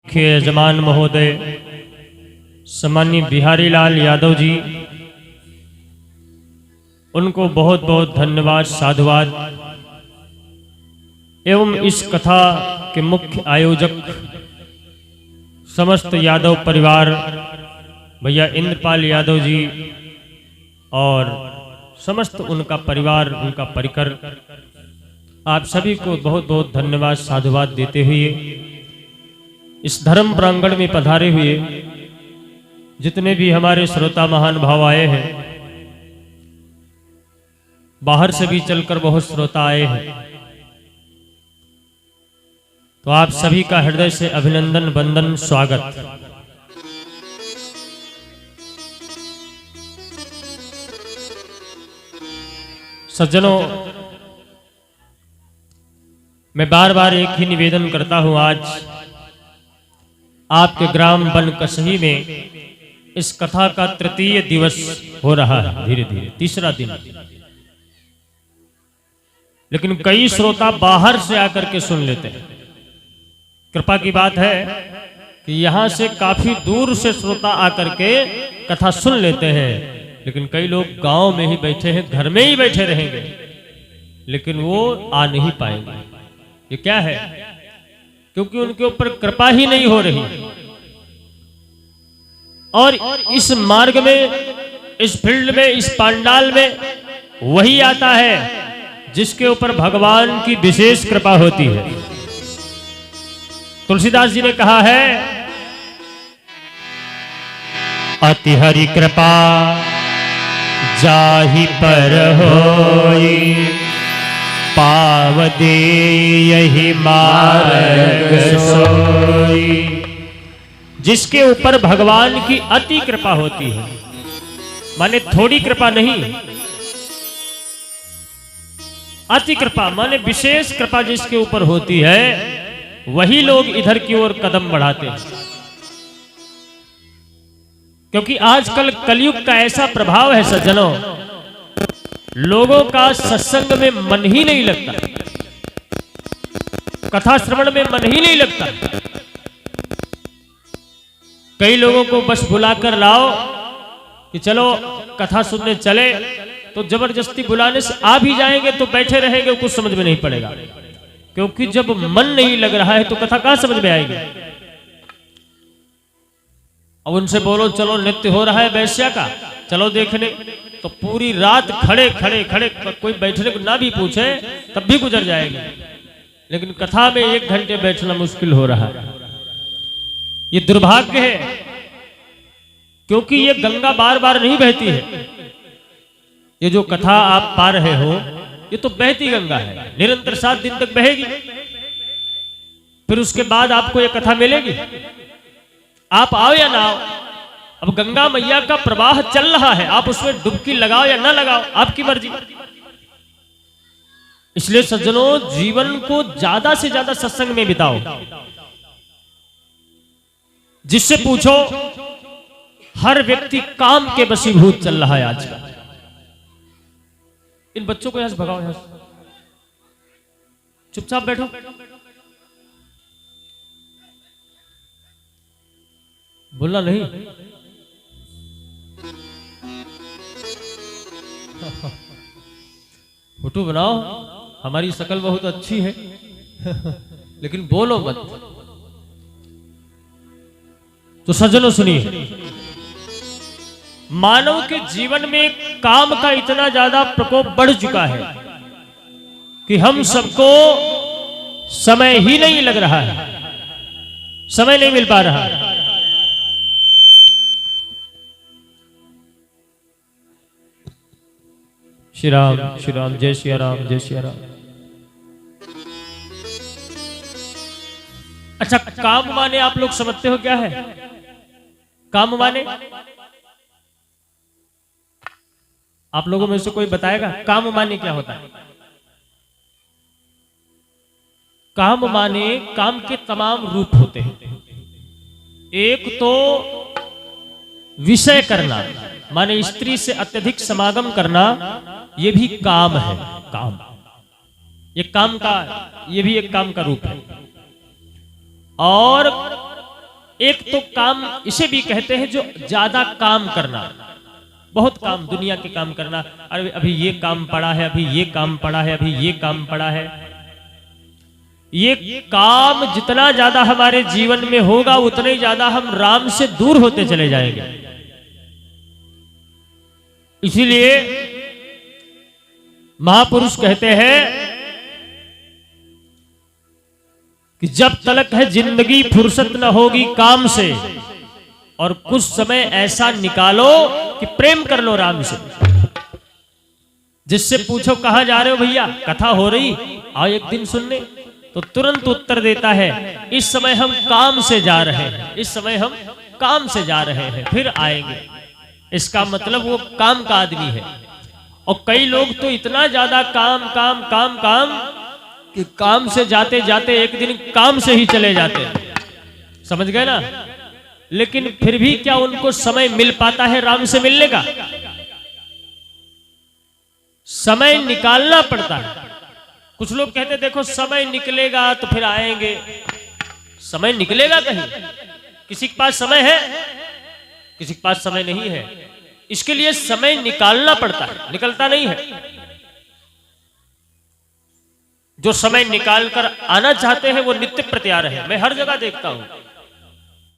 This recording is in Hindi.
मुख्य यजमान महोदय सम्माननीय बिहारी लाल यादव जी, उनको बहुत बहुत धन्यवाद, साधुवाद। एवं इस कथा के मुख्य आयोजक समस्त यादव परिवार, भैया इंद्रपाल यादव जी और समस्त उनका परिवार, उनका परिकर, आप सभी को बहुत बहुत धन्यवाद, साधुवाद देते हुए इस धर्म प्रांगण में पधारे हुए जितने भी हमारे श्रोता महान भाव आए हैं, बाहर से भी चलकर बहुत श्रोता आए हैं, तो आप सभी का हृदय से अभिनंदन, वंदन, स्वागत। सज्जनों, मैं बार बार एक ही निवेदन करता हूं, आज आपके ग्राम बनकसही में इस कथा का तृतीय दिवस हो रहा है, धीरे धीरे तीसरा दिन, लेकिन कई श्रोता बाहर से आकर के सुन लेते हैं। कृपा की बात है कि यहां से काफी दूर से श्रोता आकर के कथा सुन लेते हैं, लेकिन कई लोग गांव में ही बैठे हैं, घर में ही बैठे रहेंगे, लेकिन वो आ नहीं पाएंगे। ये क्या है? क्योंकि उनके ऊपर कृपा ही नहीं हो रही। और इस मार्ग में, इस फील्ड में, इस पांडाल में वही आता है जिसके ऊपर भगवान की विशेष कृपा होती है। तुलसीदास जी ने कहा है, अति हरि कृपा जाहि पर होई, पाव दे यही मार्ग सोई। जिसके ऊपर भगवान की अति कृपा होती है, माने थोड़ी कृपा नहीं, अति कृपा माने विशेष कृपा जिसके ऊपर होती है, वही लोग इधर की ओर कदम बढ़ाते हैं। क्योंकि आजकल कलयुग का ऐसा प्रभाव है सज्जनों, लोगों का सत्संग में मन ही नहीं लगता, कथा श्रवण में मन ही नहीं लगता। कई लोगों को बस बुलाकर लाओ कि चलो कथा सुनने चले, तो जबरदस्ती बुलाने से आ भी जाएंगे तो बैठे रहेंगे, कुछ समझ में नहीं पड़ेगा। क्योंकि जब मन नहीं लग रहा है तो कथा कहां समझ में आएगी। अब उनसे बोलो चलो नृत्य हो रहा है वैश्या का, चलो देखने, तो पूरी रात खड़े खड़े खड़े, कोई बैठने को ना भी पूछे तब भी गुजर जाएगी। लेकिन कथा में 1 घंटे बैठना मुश्किल हो रहा है। ये दुर्भाग्य है, क्योंकि ये गंगा बार बार नहीं बहती है। ये जो कथा आप पा रहे हो, ये तो बहती गंगा है, निरंतर 7 दिन तक बहेगी। फिर उसके बाद आपको ये कथा मिलेगी, आप आओ या ना आओ। अब गंगा मैया का प्रवाह चल रहा है, आप उसमें डुबकी लगाओ या ना लगाओ, आपकी मर्जी। इसलिए सज्जनों, जीवन को ज्यादा से ज्यादा सत्संग में बिताओ। जिससे पूछो, हर व्यक्ति काम के वशीभूत चल रहा है आजकल। इन बच्चों को यहां से भगाओ, यहां से चुपचाप बैठो। बोलना नहीं। फोटो बनाओ, हमारी शकल बहुत अच्छी है लेकिन बोलो मत। तो सज्जनों सुनिए, मानव के जीवन में काम का इतना ज्यादा प्रकोप बढ़ चुका है कि हम सबको समय ही नहीं लग रहा है, समय नहीं मिल पा रहा है। श्री राम, श्री राम, जय श्री राम, जय श्री राम। अच्छा, काम माने आप लोग समझते हो क्या है? काम माने आप लोगों में से कोई बताएगा काम माने क्या होता है? काम माने काम के तमाम रूप होते हैं। एक तो विषय करना, माने स्त्री से अत्यधिक समागम करना, ये भी काम है। काम, ये काम का, ये भी एक काम का रूप है। और एक तो काम इसे भी कहते हैं जो ज्यादा काम करना, बहुत काम, दुनिया के काम करना। अरे अभी ये काम पड़ा है, अभी ये काम पड़ा है, अभी ये काम पड़ा है। ये काम जितना ज्यादा हमारे जीवन में होगा उतने ज्यादा हम राम से दूर होते चले जाएंगे। इसीलिए महापुरुष कहते हैं कि जब तलक है जिंदगी फुर्सत न होगी काम से, और कुछ समय ऐसा निकालो कि प्रेम कर लो राम से। जिससे पूछो कहां जा रहे हो भैया, कथा हो रही, आओ एक दिन सुनने, तो तुरंत उत्तर देता है इस समय हम काम से जा रहे हैं, इस समय हम काम से जा रहे हैं, फिर आएंगे। इसका मतलब वो काम का आदमी है। और कई लोग तो इतना ज्यादा काम काम काम काम कि काम से जाते जाते एक दिन काम से ही चले जाते हैं, समझ गए ना। लेकिन फिर भी क्या उनको समय मिल पाता है राम से मिलने का? समय निकालना पड़ता है। कुछ लोग कहते देखो समय निकलेगा तो फिर आएंगे। समय निकलेगा कहीं? किसी के पास समय है? किसी के पास समय नहीं है। इसके लिए समय निकालना पड़ता है, निकलता नहीं है। जो समय निकाल कर आना चाहते हैं वो नित्य प्रत्यार है। मैं हर जगह देखता हूं